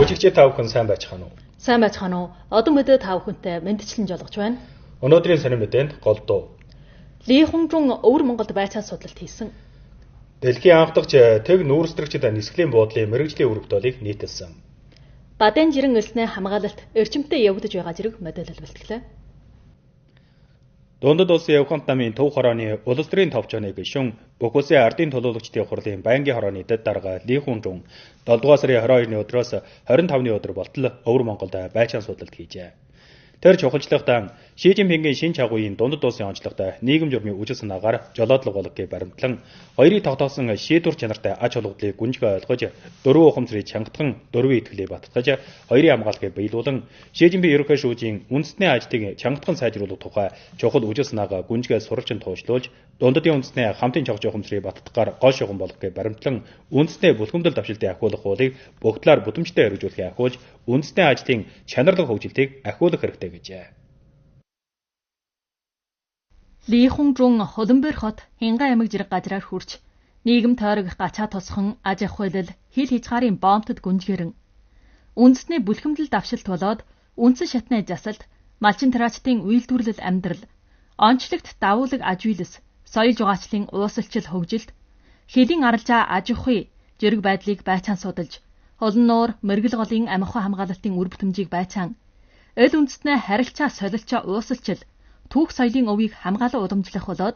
Бүжигчээ та бүхэн сайн байцгаана уу? Сайн байцгаана уу? Одон мэдээ та бүхэнтэй мэдчилэн жолгож байна. Өнөөдрийн сонин мэдээнд гол дуу. Ли Хунжун өвөр Монголд байцаан судалт хийсэн. Дэлхийн анх дахь тэг нүүрстрэгчид нисглийн буудлын мэрэгжлийн өргөдөлийг нийтэлсэн. Баден жирэн элснээ хамгаалалт эрчимтэй явагдаж байгаа зэрэг мэдээлэл бэлтгэлээ. Дундад улсын явхант намын төв хорооны улс төрийн товчооныг гишүүн бүх улсын ардын төлөөлөгчдийн хурлын байнгын хорооны дэд дарга Ли Хунжун 7 дугаар сарын 22-ны өдрөөс 25-ны өдөр болтол өвөр Монголд байцаан судалт хийжээ. Тэр чухалчлагтаа Ши Цзиньпингийн шин чагуугийн дундад улсын онцлогтой нийгэм журмын үжил санаагаар жолоодлого болгохыг баримтлан хоёрыг тогтоосон шийдвэр чанартай ач холбогдлыг гүнжгий ойлгож дөрвөн ухамсарыг чангатхан дөрвөн итгэлийг баттгаж хоёрын хамгаалалтыг биелүүлэн Ши Цзиньпин ерөнхий шүүжийн үндэсний ажлыг чангатхан сайжруулах тухай чухал үжил санаагаа гүнжгий сурвалжин туушлуулж дундадын үндэсний хамтын чогж ухамсарыг баттгагаар гол шугам болгохыг баримтлан үндэсний бүлгэмдэл давшилтыг ахиулах хуулийг бүх талаар бүдэмжтэй хэрэгжүүлэхийг ахиулж үндэсний ажлын чанарлаг хөгжилтийг ахиулах хэрэгтэй гэжээ. Ли Хунжун Холбомбор хот Хянган аймаг зэрэг газраар хүрч нийгэм тойрог гачаа тосхон аж ахуйлал хил хязгаарын боомтод гүнжгэрэн үндэсний бүлхэмдэл давшилт болоод үндсэн шатны засалт малчин траачдын үйлдвэрлэл амьдрал онцлогт давуулаг аж үйлс соёл жугаачлалын уусалчил хөгжилт хэдийн аралжаа аж ахуй зэрэг байдлыг байцаан судалж олон нуур мэрэгэл голын амхаа хамгаалалтын үр бүтэмжийг байцаан эл үндэстнээ харилцаа солилцоо уусалчил түүх соёлын өвийг хамгаалан удамжлах болоод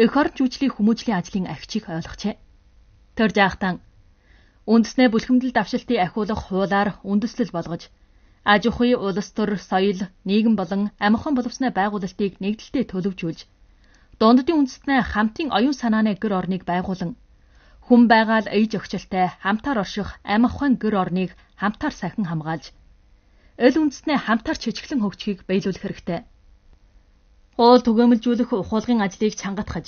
эх орон жүжиглийн хүмүүжлийн ажлын агчийг ойлгожээ. Тэр жаахтан үндэснээ бүлхэмдэл давшилтыг ахиулах хуулиар үндэслэл болгож аж ахуй, улс төр, соёл, нийгэм болон амхан боловсны байгуулалтыг нэгдэлтэй төлөвжүүлж дундадын үндэстнээ хамтын оюун санааны гэр орныг байгуулан хүн байгаал ээж өгчлөлтэй хамтаар орших амхан гэр орныг хамтаар сахин хамгаалж эл үндэстнээ хамтаар чичглэн хөгжихийг биелүүлэх хэрэгтэй. Хоол түгээмэлжүүлэх ухуулгын ажлыг чангатгаж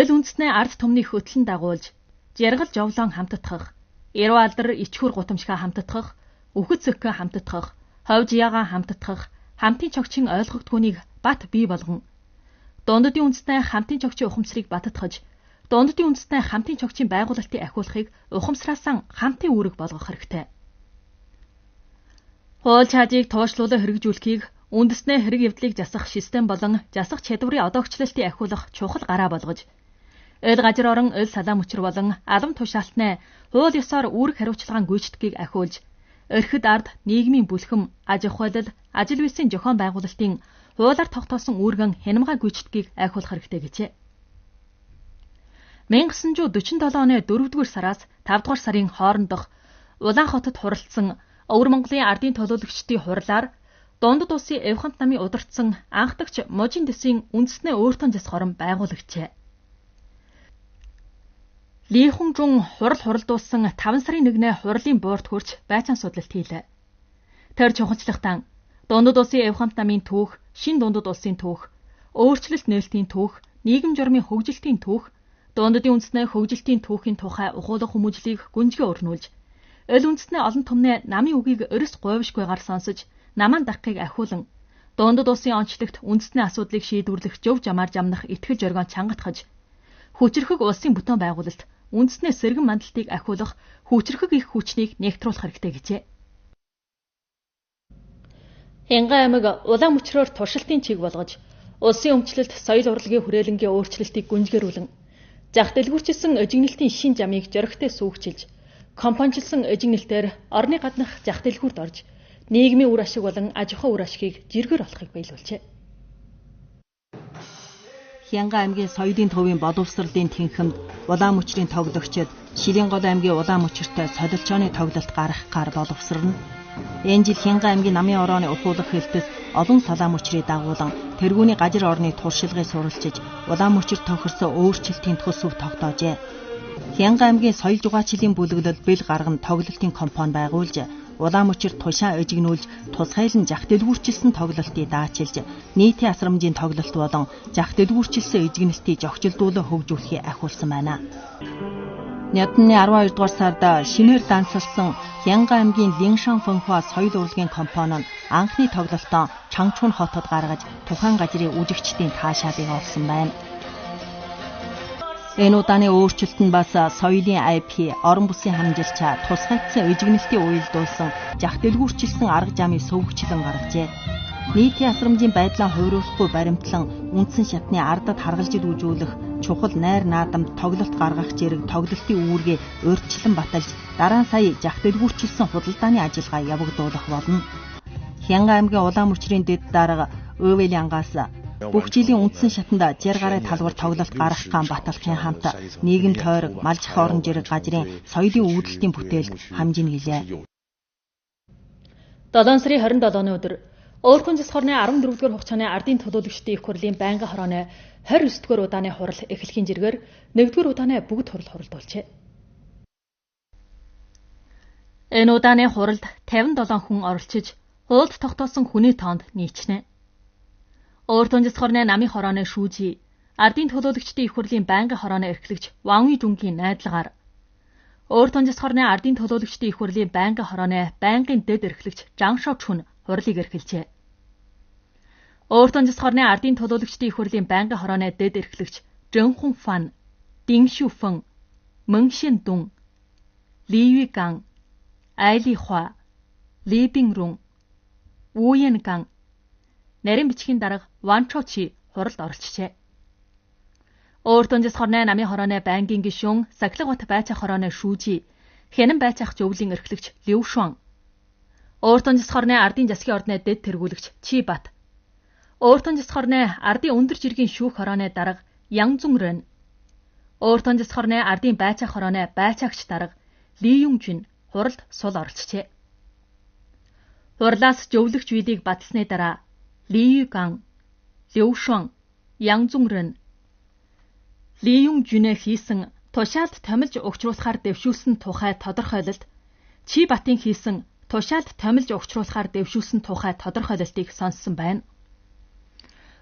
эл үндэстнээ ард түмний хөтлөн дагуулж жаргал жовлон хамтдах эрүү алдар ичхүр гутамшгаа хамтдах үхэл цөккөө хамтдах ховж ягаа хамтдах хамтын чогчийн ойлгогдгүйнийг бат бий болгон дундадын үндэстнээ хамтын чогчийн ухамсарыг баттгаж дундадын үндэстнээ хамтын чогчийн байгуулалтыг ахиулахыг ухамсараасан хамтын үүрэг болгох хэрэгтэй. Хоол чаажийг туушлуулан хэрэгжүүлэхийг үндэснээ хэрэг явдлыг засах систем болон засах чадварын одоогчлолтыг ахиулах чухал гараа болгож эл газар орон эл салаа мөчр болон алам тушаалтны хууль ёсоор үүрэг хариуцлагын гүйцэтгэлийг ахиулж эрхэд ард нийгмийн бүлхэм аж ахуйлал ажил үйлсийн зохион байгуулалтын хуулиар тогтоосон үүргэн хянамгай гүйцэтгэлийг ахиулах хэрэгтэй гэжээ. 1947 оны 4-р сараас 5-р сарын хоорондох Улаанхотод хуралдсан өвөр Монголын ардын төлөөлөгчдийн хурлаар дундад улсын явхант намын удирдсан анх дахь мужийн дэсийн үндэснээ өөртөө зас хорон байгуулагчээ. Ли Хунжун хуралдуулсан 5 сарын 1-ний хурлын буурт хүрч байцаан судалт хийлээ. Тэр чухалчлагтан дундад улсын явхант намын түүх, шин дундад улсын түүх, өөрчлөлт нээлтийн түүх, нийгэм журмын хөгжилтийн түүх, дундадын үндэснээ хөгжилтийн түүхийн тухай ухуулах хүмүүжлийг гүнжгий өрнүүлж, эл үндэснээ олон түмний намын үгийг өрс говьшгүйгээр сонсож намаан даххыг ахиулан дундад улсын онцлогт үндэсний асуудлыг шийдвэрлэх зөв жамаар жамнах итгэл зоргоон чангатгаж хүчрхэг улсын бүтээн байгуулалт үндэсний сэргэн мандалтыг ахиулах хүчрхэг их хүчнийг нэгтруулах хэрэгтэй гэжээ. Хянган аймаг улаан мөчрөөр туршилтын чиг болгож улсын өмчлөлт соёл урлагийн хүрээлэнгийн өөрчлөлтийг гүнжгэрүүлэн зах дэлгүүрчилсэн эжигнэлтийн шин замыг зөрөгтэй сүүгчилж компончлсон эжигнэлтээр орны гаднах зах дэлгүүрт орж нийгмийн үр ашиг болон аж ахуй үр ашгийг жиргэр олохыг биелүүлжээ. Хянган аймгийн соёлын төвийн боловсролын тэнхимд улаан мөчрийн тоглогчид Шилэнгол аймгийн улаан мөчөртэй солилцооны тоглолт гаргахаар боловсрно. Энэ жил Хянган аймгийн намын орооны ухуулах хэлтэс олон салаа мөчрийг дагуулan тэргүүний газар орны туршилгыг суралцж улаан мөчөрт тохирсон өөрчлөлтийн төсөв тогтоожээ. Хянган аймгийн соёл жугаачлалын бүлэглэл бэл гарган тоглолтын компани байгуулж улаан мөчөрт тушаан эжигнүүлж тусгайлан зах дэлгүүрчилсэн тоглолтыг даачилж нийтийн асрамжийн тоглолт болон зах дэлгүүрчилсэн эжигнэлтийг зохицуулан хөгжүүлэхийг ахиулсан байна. Нятны 12 дугаар сард шинээр дансалсан Хянган аймгийн Линшан Фэнхуа соёл урлагийн компани нь анхны тоглолтоо Чангчун хотод гаргаж тухайн газрын үжигчдийн таашаалыг олсон байна. Энэ удааны өөрчлөлт нь бас соёлын IP, орон бүсийн хамжилч, тусгайцсан ижигнэлтийн уялдуулсан, жах дэлгүүрчилсэн арга замыг сөвөгчлөн гаргажээ. Нийтийн асрамжийн байдлаа хувируулахгүй баримтлан үндсэн шатны ардад харгалжид үзүүлэх чухал найр наадамд тоглолт гаргах зэрэг тоглолтын үүргээ урьдчилан баталж дараа нь сая жах дэлгүүрчилсэн худалдааны ажиллагаа явагдуулах болно. Хянга аймгийн улаан мөчрийн дэд дарга Өвөлийн ангаас бүх жилийн үндсэн шатанд 60 гаруй талбар тоглолт гаргах ган баталгын хамт нийгэм тойрог, малжих орон жирэг газрын соёлын үүдэлтийн бүтээлд хамжин гэлээ. 7 сарын 27-ны өдөр Өөртөн зас хорны 14-р хугацааны ардын төлөөлөгчдийн их хурлын байнгын хорооны 29-р удааны хурал эхлэхийн зэргээр 1-р удааны бүгд хурал хуралдуулжээ. Энэ удааны хуралд 57 хүн оролцож, хуулд тогтоосон хүний тоонд нийцнэ. Өөртөн зас хорны намын хорооны шүүжий, ардын төлөөлөгчдийн их хурлын байнгын хорооны эрхлэгч Ванүй Дүнгийн найдлагаар Өөртөн зас хорны ардын төлөөлөгчдийн их хурлын байнгын хорооны байнгын дэд эрхлэгч Жан Шовчун хурлыг эрхэлжээ. Өөртөн зас хорны ардын төлөөлөгчдийн их хурлын байнгын хорооны дэд эрхлэгч Жэнхун Фан, Дин Шүфэн, Мөншин Дүн, Ливи Ган, Айли Хуа, Ли Бин Рун, Уян Ган нарийн бичгийн дарга Ван Чочи хуралд оролцжээ. Өөртөн зас хорны намын хорооны байнгын гишүүн Сахилгабат байцаах хорооны шүүжий, Хянан байцаах зөвлөлийн эрхлэгч Лив Шуан, Өөртөн зас хорны ардын засгийн ордны дэд тэргүүлэгч Чи Бат, Өөртөн зас хорны ардын өндөр жиргийн шүүх хорооны дарга Ян Зүн Рэн, Өөртөн зас хорны ардын байцаах хорооны байцаагч дарга Ли Юн Жин хуралд сул оролцжээ. Хурлаас зөвлөгч видийг батлсны дараа Ли Ю Ган, Лив Шуан, Ян Зүн Рэн, Ли Юн Жинэ хийсэн тушаалд томилж өгчруулахаар дэвшүүлсэн тухай тодорхойлолт, Чи Батын хийсэн тушаалд томилж өгчруулахаар дэвшүүлсэн тухай тодорхойлолтыг сонссон байна.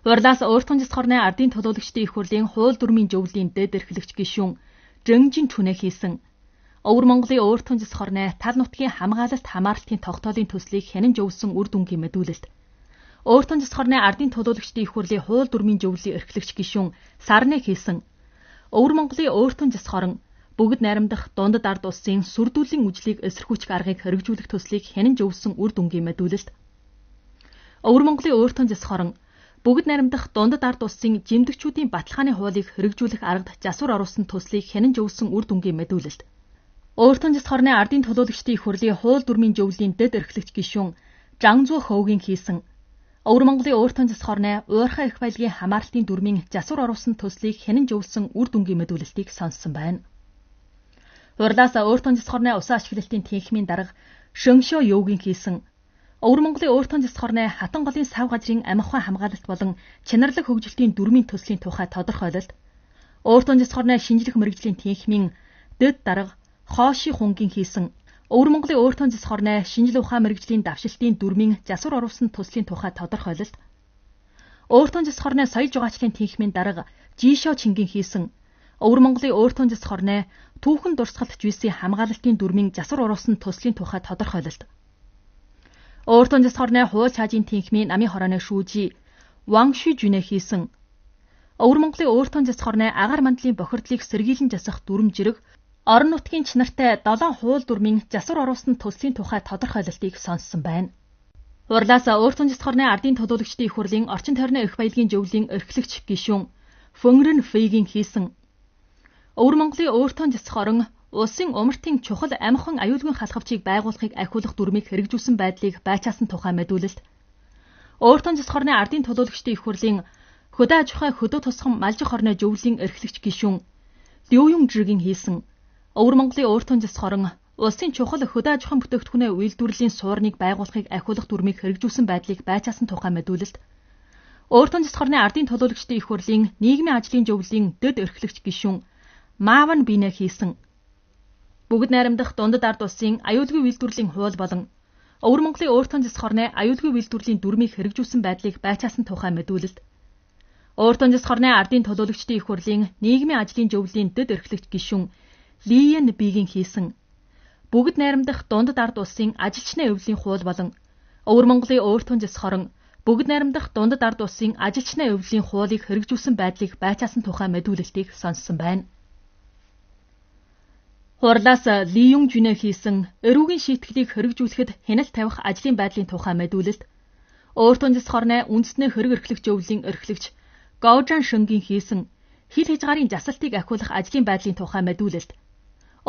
Хурлаас Өөртөн зас хорны ардын төлөөлөгчдийн их хурлын хууль дүрмийн зөвлөлийн дэд эрхлэгч гишүүн Жэнжин Чүнэ хийсэн Өвөр Монголын Өөртөн зас хорны тал нутгийн хамгаалалт хамаарлтын тогтоолын төслийг хянан зөвлөсөн үр дүнгийн мэдүүлэлт, Өөртөн зас хорны ардын төлөөлөгчдийн их хурлын хууль дүрмийн зөвлөлийн эрхлэгч гишүүн Сарны хийсэн Өвөр Монголын Өөртөн зас хорон бүгд найрамдах дундад ард улсын сүрдүүллийн үжлийг эсэргүүцэх аргыг хэрэгжүүлэх төслийг хянан зөвлөсөн үр дүнгийн мэдүүлэлт, Өвөр Монголын Өөртөн зас хорон бүгд найрамдах дундад ард улсын жимдэгчүүдийн баталгааны хуулийг хэрэгжүүлэх аргад засвар оруулсан төслийг хянан зөвлөсөн үр дүнгийн мэдүүлэлт, Өөртөн зас хорны ардын төлөөлөгчдийн их хурлын хууль дүрмийн зөвлөлийн дэд эрхлэгч гишүүн Жан Зуо Хөөгийн хийсэн Өвөр Монголын Өөртөн зас хорны уурхай их баялагын хамаарлтын дүрмийн засвар оруулсан төслийг хянан зөвлөсөн үр дүнгийн мэдүүлэлтийг сонссон байна. Хурлаас Өөртөн зас хорны усан ашиглалтын тэнхимийн дарга Шөншөө Ёугийн хийсэн Өвөр Монголын Өөртөн зас хорны хатан голын сав газрын амх ухаан хамгаалалт болон чанарлаг хөгжилтийн дүрмийн төслийн тухай тодорхойлолт, Өөртөн зас хорны шинжлэх мэргэжлийн тэнхимийн дэд дарга Хооши Хунгийн хийсэн Өвөр Монголын Өөртөн зас хорны шинжлэх ухаан мэргэжлийн давшилтын дүрмийн засвар оруулсан төслийн тухай тодорхойлолт, Өөртөн зас хорны соёл жугаачлалын тэнхимийн дарга Жишо Чингийн хийсэн Өвөр Монголын Өөртөн зас хорны түүхэн дурсгалт жүйсийн хамгаалалтын дүрмийн засвар оруулсан төслийн тухай тодорхойлолт, Өөртөн зас хорны хууль цаажийн тэнхимийн намын хорооны шүүжий Ван Ши Жүнэ хийсэн Өвөр Монголын Өөртөн зас хорны агаар мандлын бохирдлыг сэргийлэн засах дүрм жирэг орон нутгийн чанартай 7 хууль дүрмийн засвар оруулсан төслийн тухай тодорхойлолтыг сонссон байна. Хурлаас Өөртөн зас хорны ардын төлөөлөгчдийн их хурлын орчин тойрны эрх баялагын зөвлөлийн эрхлэгч гишүүн Фөнгрэн Фэйгийн хийсэн Өвөр Монголын Өөртөн зас хорон улсын умартын чухал амхан аюулгүйн халхавчийг байгуулахыг ахиулах дүрмийг хэрэгжүүлсэн байдлыг байцаасан тухай мэдүүлэлт, Өөртөн зас хорны ардын төлөөлөгчдийн их хурлын хөдөө аж ахуй хөдөө тусгам малжих хорны зөвлөлийн эрхлэгч гишүүн Лю Юн Жигийн хийсэн Өвөр Монголын Өөртөн зас хорон улсын чухал хөдөө аж ахуйн бүтээгдэхүүнээ үйлдвэрлэлийн суурныг байгуулахыг ахиулах дүрмийг хэрэгжүүлсэн байдлыг байцаасан тухай мэдүүлэлт, Өөртөн зас хорны ардын төлөөлөгчдийн их хурлын нийгмийн ажлын зөвлөлийн дэд эрхлэгч гишүүн Мааван Бинэ хийсэн бүгд найрамдах дундад ард улсын аюулгүй үйлдвэрлэлийн хууль болон Өвөр Монголын Өөртөн зас хорны аюулгүй үйлдвэрлэлийн дүрмийг хэрэгжүүлсэн байдлыг байцаасан тухай мэдүүлэлт, Өөртөн зас хорны ардын төлөөлөгчдийн их хурлын нийгмийн ажлын зөвлөлийн дэд эрхлэгч гишүүн Лиен Бигийн хийсэн бүгд найрамдах дундад ард улсын ажилчны эвлэлийн хууль болон Өвөр Монголын Өөртөн зас хорон бүгд найрамдах дундад ард улсын ажилчны эвлэлийн хуулийг хэрэгжүүлсэн байдлыг байцаасан тухай мэдүүлэлтийг сонссон байна. Хурлаас Ли Юнг Жунэ хийсэн эрүүгийн шийтгэлийг хэрэгжүүлэхэд хяналт тавих ажлын байдлын тухай мэдүүлэлт, өөртөө засхорны үндэсний хэрэг эрхлэгч өвлийн эрхлэгч Гоужан Шөнгийн хийсэн хил хязгаарын засалтыг ахиулах ажлын байдлын тухай мэдүүлэлт,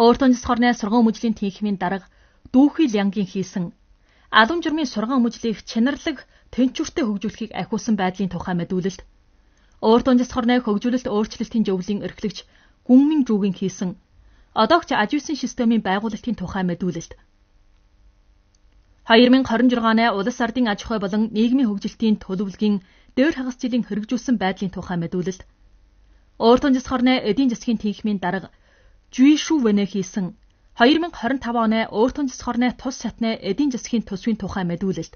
өөртөө засхорны сургууль өмжлийн тэнхимийн дарга Дүүхий Лянгийн хийсэн албан журмын сургууль өмжлийг чинарлаг тэнцвэртэй хөгжүүлэхийг ахиулсан байдлын тухай мэдүүлэлт, өөртөө засхорны хөгжүүлэлт өөрчлөлтийн зөвлөлийн эрхлэгч Гүнмин Жүүгийн хийсэн одоогч аж үйлсийн системийн байгуулалтын тухай мэдүүлэлт. 2026 оны улс ардын аж ахуй болон нийгмийн хөгжилтийн төлөвлөгийн дээр хагас жилийн хэрэгжүүлсэн байдлын тухай мэдүүлэлт. Өөртөө засхорны эдийн засгийн тэнхимийн дарга Жуйшу Вэнэ хийсэн 2025 оны өөртөө засхорны тус шатны эдийн засгийн төсвийн тухай мэдүүлэлт.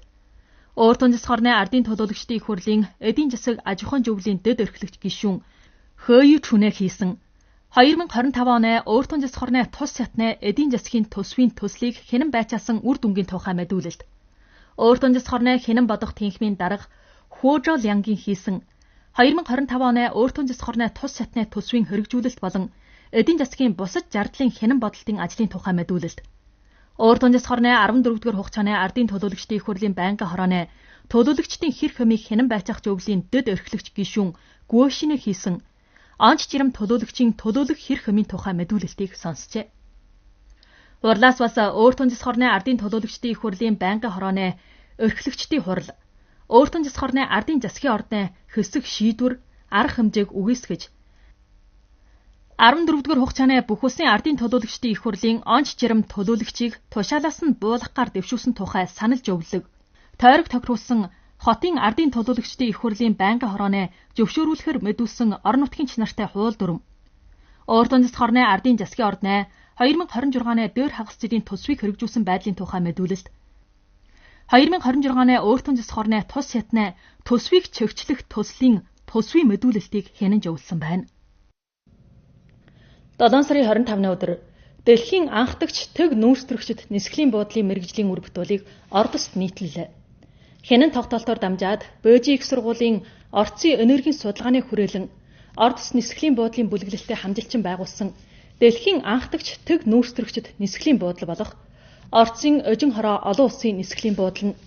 Өөртөө засхорны ардын төлөөлөгчдийн их хурлын эдийн засаг аж ахуйн зөвлөлийн дэд эрхлэгч гишүүн Хөөю Чүнэ хийсэн 2025 оны өөртөө засхорны тус шатны эдийн засгийн төсвийн төслийг хянан байцаасан үр дүнгийн тухай мэдүүлэлт. Өөртөө засхорны хянан бодох тэнхимийн дарга Хөөжо Лянгийн хийсэн 2025 оны өөртөө засхорны тус шатны төсвийн хэрэгжүүлэлт болон эдийн засгийн бусад зардлын хянан бодолтын ажлын тухай мэдүүлэлт. Өөртөө засхорны 14-р хугацааны ардын төлөөлөгчдийн их хурлын байнгын хорооны төлөөлөгчдийн хэр хөмийг хянан байцаах зөвлөлийн дэд эрхлэгч гишүүн Гуошинэ хийсэн онц жирам төлөөлөгчийн төлөөлөх хэр хөмийн тухай мэдүүлэлтийг сонсчээ. Хурлаас бас өөртөө засхорны ардын төлөөлөгчдийн их хурлын байнгын хорооны эрхлэгчдийн хурал, өөртөө засхорны ардын засгийн ордны хэсэг шийдвэр, арга хэмжээг үгүйсгэж 14-р хугацааны бүх улсын ардын төлөөлөгчдийн их хурлын онц жирам төлөөлөгчийг тушаалаас нь буулгахаар дэвшүүлсэн тухай санал зөвлөг. Тойрог тохируулсан хотын ардын төлөөлөгчдийн их хурлын байнгын хорооны зөвшөөрүүлэхээр мэдүүлсэн орон нутгийн чанартай хууль дүрм. Өөртөө засхорны ардын засгийн ордны 2026 оны дээр хагас жилийн төсвийг хэрэгжүүлсэн байдлын тухай мэдүүлэлт. 2026 оны өөртөө засхорны тус шатны төсвийг чөгчлөх төслийн төсвийн мэдүүлэлтийг хянан зөвлөсөн байна. 7 сарын 25-ны өдөр Дэлхийн анхдагч төг нүүрстрэгчид нисгэлийн буудлын мэрэгжлийн үр бүтээлийг ордост нийтлэлээ. Хянан тогтоолтоор дамжаад Бөөжийн их сургуулийн орцын энергийн судалгааны хүрээлэн ордос нисгэлийн буудлын бүлэглэлтэд хамжилчин байгуулсан Дэлхийн анхдагч төг нүүрстрэгчид нисгэлийн буудал болох орцын Өжин хороо олон улсын нисгэлийн буудал нь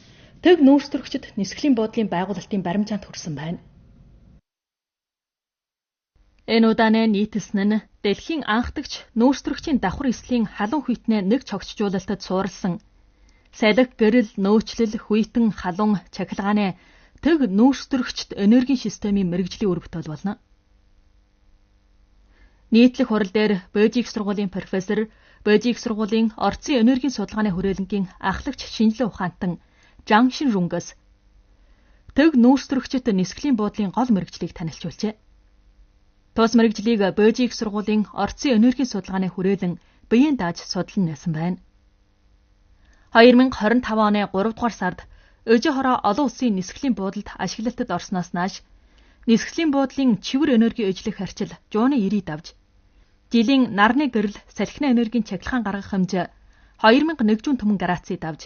төг нүүрстрэгчид нисгэлийн буудлын байгуулалтын баримжаанд хүрсэн байна. Энэ удааны нийтлсэн нь Дэлхийн анхдагч нүүрстрэгчийн давхар эслийн халуун хүйтнээ нэг цогцжуулалтад суурилсан салхи гэрэл нөөцлөл хүйтэн халуун чахилгааны төг нүүрстрэгчд энергийн системийн мэрэгжлийн үр бүтээл болно. Нийтлэх хурал дээр Бөөжийн их сургуулийн профессор, Бөөжийн их сургуулийн орцын энергийн судалгааны хүрээлэнгийн ахлагч шинжилгээ ухаантан Жан Шин Рунгас төг нүүрстрэгчд нисгэлийн буудлын гол мэрэгжлийг танилцуулжээ. Тус мэрэгжлийг Бөөжийн их сургуулийн орцын энергийн судалгааны хүрээлэн биеийн дааж судлан нээсэн байна. 2025 оны 3 дугаар сард Өжин хороо олон улсын нисгэлийн буудалд ашиглалтад орсноос нааш нисгэлийн буудлын чивэр энерги эжлэх харьцал жууны 90 давж жилийн нарны гэрэл салхины энергийн чахилгаан гаргах хэмжээ 2100 түмэн градусыг давж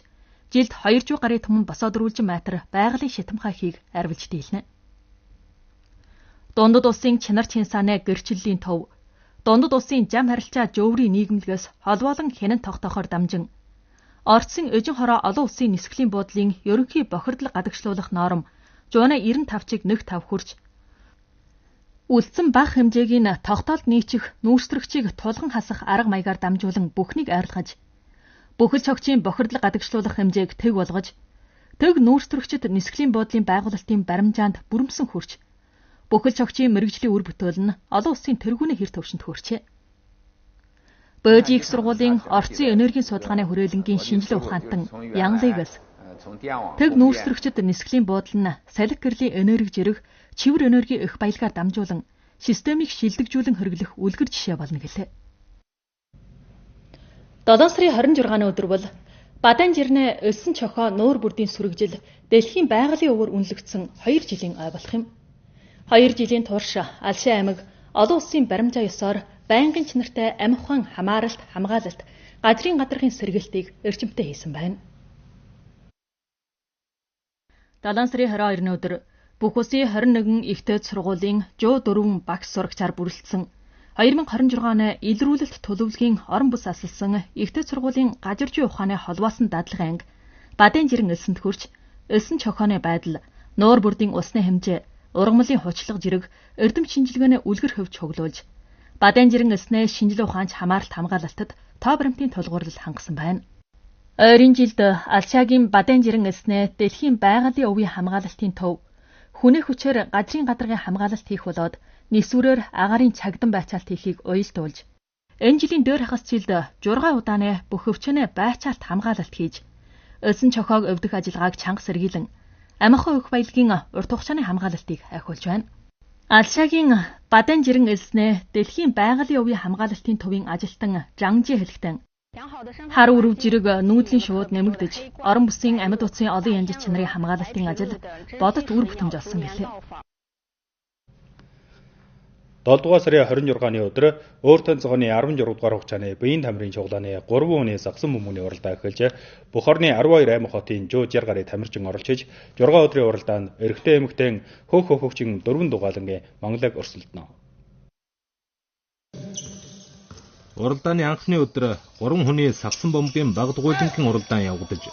жилд 200 гарын түмэн босоодруулжин метр байгалийн шитэмхай хийг арвилж дийлнэ. Дундад улсын чанар чинсааны гэрчлэлийн төв, дундад улсын зам харилцаа жөврийн нийгэмлэгээс холбоолон хянан тогтоохоор дамжин орцсон Өжин хороо олон улсын нисгэлийн буудлын ерөнхий бохирдол гадагшлуулах норм 195-ыг 1.5 хүрч үлдсэн бага хэмжээгийн тогтоолд нийцэх нүүрстрэгчийг тулган хасах арга маягаар дамжуулан бүхнийг арилгаж бүхэл цогцын бохирдол гадагшлуулах хэмжээг тэг болгож төг нүүрстрэгчд нисгэлийн буудлын байгуулалтын баримжаанд бүрэмсэн хүрч бүхэл цогцын мэрэгжлийн үр бүтээл нь олон улсын тэргүүний хэр төвшөнд хүрчээ. Бөөжийн их сургуулийн орцын энергийн судалгааны хүрээлэнгийн шинжилгээ ухаантан Ян Лигас төг нүүрстрэгчд нисгэлийн буудал нь салхи гэрлийн энерги жирэх чивэр энерги их баялгаар дамжуулан системийг шилдэгжүүлэн хэрэглэх үлгэр жишээ болно гэлээ. 7 сарын 26-ны өдөр бол Бадан жирнэ элсэн чохоо нуур бүрдийн сүрэгжил дэлхийн байгалийн өвөр үнэлэгдсэн 2 жилийн ой болох юм. 2 жилийн турш Алшин аймаг олон улсын баримжаа ёсоор байнгын чанартай амь ухаан хамааралт, хамгаалалт, газрын гадаргын сэргээлтийг эрчимтэй хийсэн байна. 7 сарын 22-ны өдөр бүх улсын 21 ихтэй сургуулийн 104 багш сурагчаар бүрэлдсэн 2026 оны илрүүлэлт төлөвлөгийн орон бүс асалсан Игтэй сургуулийн гажиржийн ухааны холбоосон дадлага анги Бадын жирэн элсэнд хүрч элсэн чохооны байдал, нуур бүрдийн усны хэмжээ, ургамлын хучлага жирэг эрдэм шинжилгээний үлгэр хөвч хөглүүлж Бадын жирэн элснээ шинжилгээ ухаанч хамааралт хамгаалалтад тоо баримтын тулгуурлал хангасан байна. Ойрын жилд Алшаагийн Бадын жирэн элснээ дэлхийн байгалийн өвийн хамгаалалтын төв хүнээ хүчээр газрын гадаргын хамгаалалт хийх болоод нийсвэрээр агаарын цагдан байцаалт хийхийг уялдуулж энэ жилийн дөр хагас жилд 6 удааны бүх өвчнөө байцаалт хамгаалалт хийж элсэн чохоог өвдөх ажиллагааг чанга сэргийлэн амихан өөх баялагын урт хугацааны хамгаалалтыг ахиулж байна. Алшаагийн Бадын жирэн элснээ дэлхийн байгалийн өвийн хамгаалалтын төвийн ажилтан Жанжи хэлэхдээ хар өрөв жирэг нүүдлийн шууд нэмэгдэж орон бүсийн амьд утсын олон янз чанарын хамгаалалтын ажил бодот үр бүтэмж олсон гэлээ. 7 дугаар сарын 26-ны өдөр өөртөө зогооны 16 дугаар хугацааны биеийн тамирын чуглааны 3 хүний загсан бөмбөгийн уралдаа эхэлж бүх орны 12 аймаг хотын 160 гаруй тамирчин оролцож 6 өдрийн уралдаанд эрэгтэй эмэгтэй хөгжин 4 дугаалангийн Монголыг өрсөлдөнө. Уралдааны анхны өдөр 3 хүний сагсан бөмбөгийн баг дугуйлангийн уралдаан явагдаж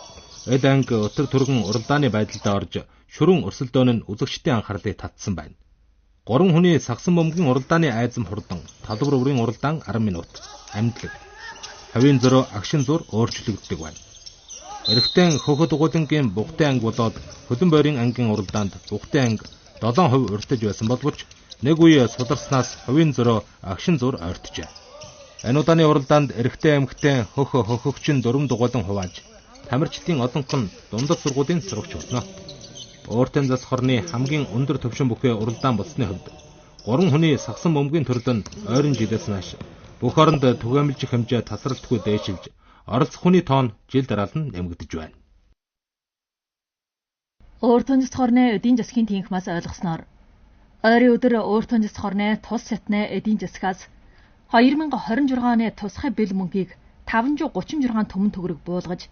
эд анги өтөр түргэн уралдааны байдалд орж шүрэн өрсөлдөөн нь үзэгчдийн анхаарлыг татсан байна. 3 хүний сагсан бөмбөгийн уралдааны айзам хурдан талбар өрийн уралдаан 10 минут амьдлаг. Хавийн зөрөө агшин зур өөрчлөгддөг байна. Эрэгтэй хөхөд дугуйлангийн Бухтай анги болоод Хөлөн бойрын ангийн уралдаанд Бухтай анги 7% уртж байсан боловч нэг үе сударснаас хавийн зөрөө агшин зур ойртжээ. Энэ удааны уралдаанд эрэгтэй эмэгтэй хөхөгчин 4 дугуйлан хувааж тамирчдын одонх нь дундад сургуулийн сурагч болно. Өөртөө зас хорны хамгийн өндөр төвшин бүхий уралдаан болсны хувьд 3 хүний сагсан бөмбөгийн төрөл нь ойрын жилээс нааш бүх оронд түгээмэлжих хэмжээ тасралтгүй дээшилж оролцох хүний тоон жил дараал нь нэмэгдэж байна. Өөртөө зас хорны эдийн засгийн тэнхмээс ойлгосноор ойрын өдөр өөртөө зас хорны тус сэтнэ эдийн засгаас 2026 оны тусгай бэл мөнгийг 536 төмөн төгрөг буулгаж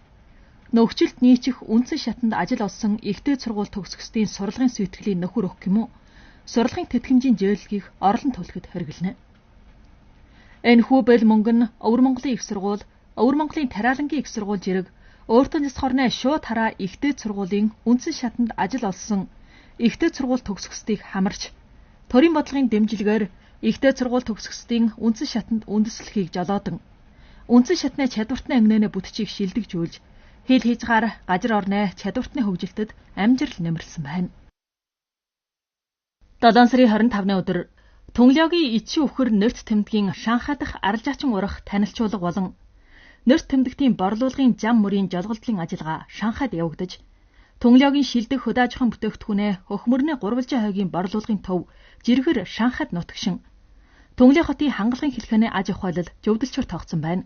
нөхцөлд нийцэх үндсэн шатанд ажил олсон Игтэй сургууль төгсгчдийн сурлагын сэтгэлийн нөхөр өгөх юм уу? Сурлагын тэтгэмжийн зөөлөлгийг орлон төлөхөд хэрэглэнэ. Энэ хүү бэл мөнгө нь Өвөр Монголын их сургууль, Өвөр Монголын Тариалангийн их сургууль жирэг өөртөө зас хорны шууд хараа Игтэй сургуулийн үндсэн шатанд ажил олсон Игтэй сургууль төгсгчдийг хамарч төрийн бодлогын дэмжлэгээр Игтэй сургууль төгсгчдийн үндсэн шатанд үндэслэхийг жолоодон үндсэн шатны чадвартны ангинаа бүтчийг шилдэгжүүлж хил хязгаар газар орны чадвартны хөгжилтэд амжилт нэмэрлсэн байна. 7 сарын 25-ны өдөр Төнглөөгийн Ичи өхөр нэрт тэмдгийн Шанхай дахь аралжаачин урах танилцуулга болон нэрт тэмдэгтийн борлуулгын зам мөрийн жолголдлын ажиллагаа Шанхайд явагдаж Төнглөөгийн шилдэг хөдөө аж ахуйн бүтээгдэхүүнээ хөхмөрний гурвалжин хойгийн борлуулгын төв жиргэр Шанхайд нутагшин Төнглөө хотын хангалагын хэлхээний аж ахуйлал зөвдөлчөөр тогтсон байна.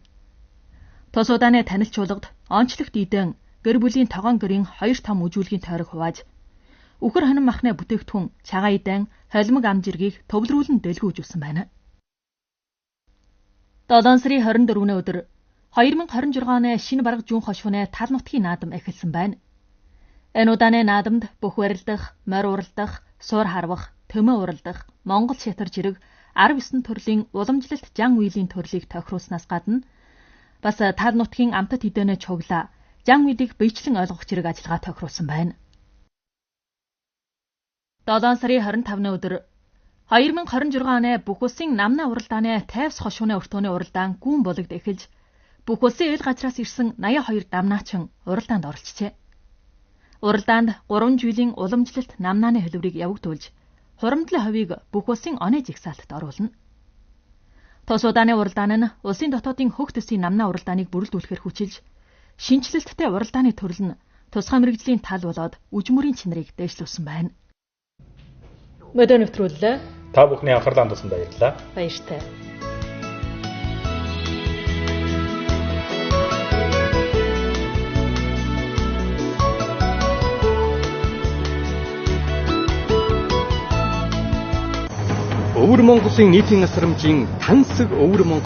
Тус удааны танилцуулгад онцлогт идэн гэр бүлийн тогоон гэрийн 2 том үжүүлгийн тойрог хувааж үхэр хонин махны бүтээгдэхүүн цагаан идэн холимог ам жиргийг төвлөрүүлэн дэлгүүжүүлсэн байна. 7 сарын 24-ны өдөр 2026 оны шинэ бараг зүүн хошууны тал нутгийн наадам эхэлсэн байна. Энэ удааны наадамд бүх барилдах, морь уралдах, суур харвах, төмөө уралдах, Монгол шатар жирэг 19 төрлийн уламжлалт жан үеийн төрлийг тохируулснаас гадна бас тал нутгийн амтад хідэнэ чуглаа жан үеийг биечлэн ойлгох зэрэг ажиллагаа тохируулсан байна. 7 сарын 25-ны өдөр 2026 оны бүх улсын намна уралдааны тайвс хошууны өртөөний уралдаан гүн болгод эхэлж бүх улсын ил газраас ирсэн 82 намнаачин уралдаанд оролцжээ. Уралдаанд 3 жилийн уламжлалт намнааны хэлбэрийг явагдуулж хурамдлын ховийг бүх улсын оны жигсаалтад оруулна. Тус удааны уралдаан нь улсын дотоодын хөх төсвийн намнаа уралдааныг бүрэлдүүлэхээр хүчилж, шинжилэлттэй уралдааны төрөл нь тусгай мэрэгжлийн тал болоод үжмөрийн чинарыг дээшлүүлсэн байна. Мэдээ нэвтрүүллээ. Та бүхний анхаарлаа хандуулсанд баярлалаа. Баяртай. Өвөр Монголын нийтийн асрамжийн тансаг Өвөр Монгол